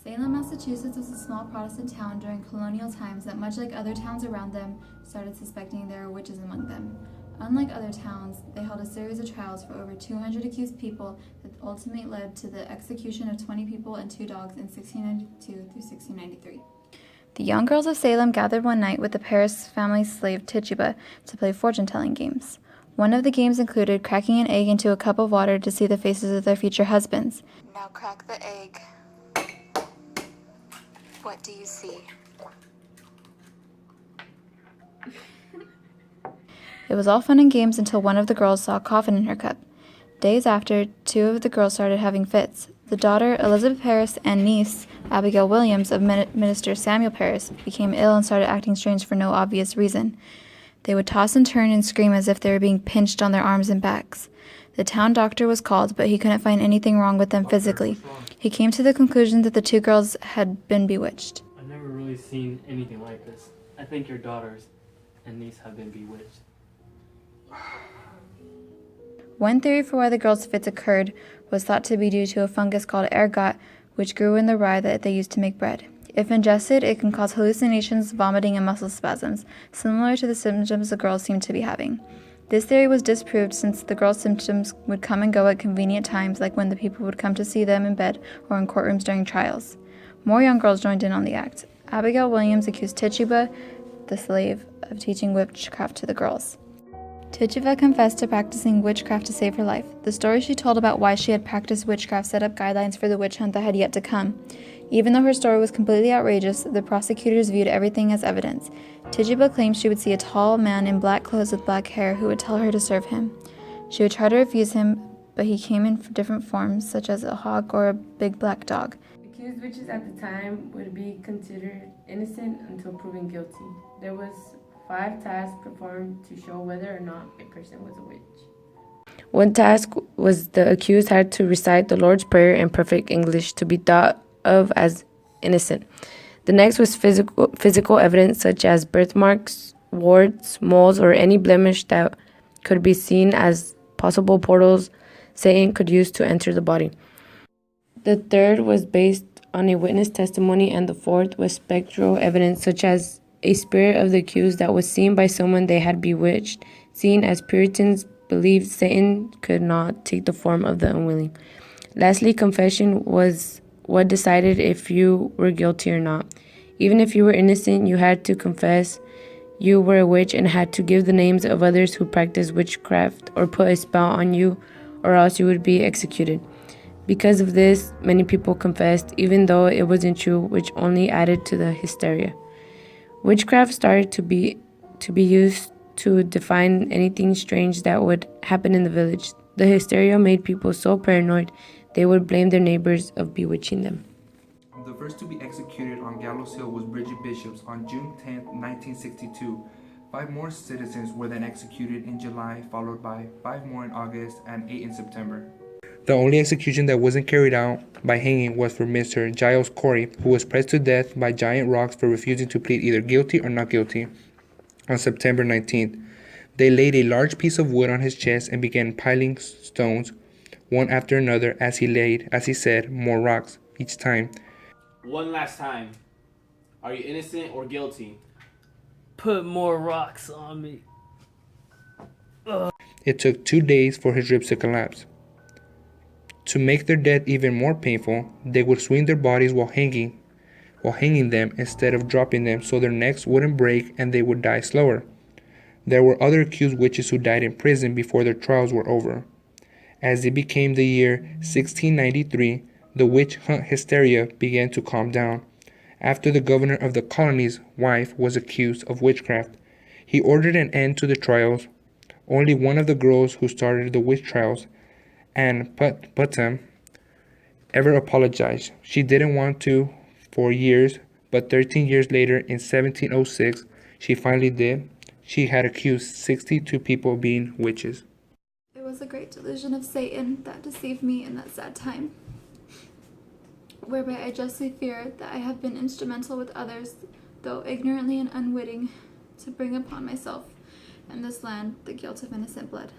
Salem, Massachusetts was a small Protestant town during colonial times that, much like other towns around them, started suspecting there were witches among them. Unlike other towns, they held a series of trials for over 200 accused people that ultimately led to the execution of 20 people and 2 dogs in 1692 through 1693. The young girls of Salem gathered one night with the Paris family slave Tituba to play fortune-telling games. One of the games included cracking an egg into a cup of water to see the faces of their future husbands. Now crack the egg. What do you see? It was all fun and games until one of the girls saw a coffin in her cup. Days after, 2 of the girls started having fits. The daughter, Elizabeth Paris, and niece, Abigail Williams, of Minister Samuel Paris, became ill and started acting strange for no obvious reason. They would toss and turn and scream as if they were being pinched on their arms and backs. The town doctor was called, but he couldn't find anything wrong with them physically. He came to the conclusion that the 2 girls had been bewitched. I've never really seen anything like this. I think your daughters and niece have been bewitched. One theory for why the girls' fits occurred was thought to be due to a fungus called ergot, which grew in the rye that they used to make bread. If ingested, it can cause hallucinations, vomiting, and muscle spasms, similar to the symptoms the girls seemed to be having. This theory was disproved since the girls' symptoms would come and go at convenient times, like when the people would come to see them in bed or in courtrooms during trials. More young girls joined in on the act. Abigail Williams accused Tituba, the slave, of teaching witchcraft to the girls. Tituba confessed to practicing witchcraft to save her life. The story she told about why she had practiced witchcraft set up guidelines for the witch hunt that had yet to come. Even though her story was completely outrageous, the prosecutors viewed everything as evidence. Tituba claimed she would see a tall man in black clothes with black hair who would tell her to serve him. She would try to refuse him, but he came in different forms, such as a hawk or a big black dog. Accused witches at the time would be considered innocent until proven guilty. There was 5 tasks performed to show whether or not a person was a witch. One task was the accused had to recite the Lord's Prayer in perfect English to be thought of as innocent. The next was physical evidence such as birthmarks, warts, moles, or any blemish that could be seen as possible portals Satan could use to enter the body. The third was based on a witness testimony, and the fourth was spectral evidence such as a spirit of the accused that was seen by someone they had bewitched, seeing as Puritans believed Satan could not take the form of the unwilling. Lastly, confession was what decided if you were guilty or not. Even if you were innocent, you had to confess you were a witch and had to give the names of others who practiced witchcraft or put a spell on you, or else you would be executed. Because of this, many people confessed, even though it wasn't true, which only added to the hysteria. Witchcraft started to be used to define anything strange that would happen in the village. The hysteria made people so paranoid they would blame their neighbors of bewitching them. The first to be executed on Gallows Hill was Bridget Bishops on June 10, 1962. 5 more citizens were then executed in July, followed by 5 more in August and 8 in September. The only execution that wasn't carried out by hanging was for Mr. Giles Corey, who was pressed to death by giant rocks for refusing to plead either guilty or not guilty. On September 19th, they laid a large piece of wood on his chest and began piling stones, one after another, as he said, more rocks each time. One last time. Are you innocent or guilty? Put more rocks on me. It took 2 days for his ribs to collapse. To make their death even more painful, they would swing their bodies while hanging them instead of dropping them so their necks wouldn't break and they would die slower. There were other accused witches who died in prison before their trials were over. As it became the year 1693, the witch hunt hysteria began to calm down. After the governor of the colony's wife was accused of witchcraft, he ordered an end to the trials. Only one of the girls who started the witch trials, Anne Putnam, ever apologized. She didn't want to for years, but 13 years later, in 1706, she finally did. She had accused 62 people of being witches. It was a great delusion of Satan that deceived me in that sad time, whereby I justly fear that I have been instrumental with others, though ignorantly and unwitting, to bring upon myself and this land the guilt of innocent blood.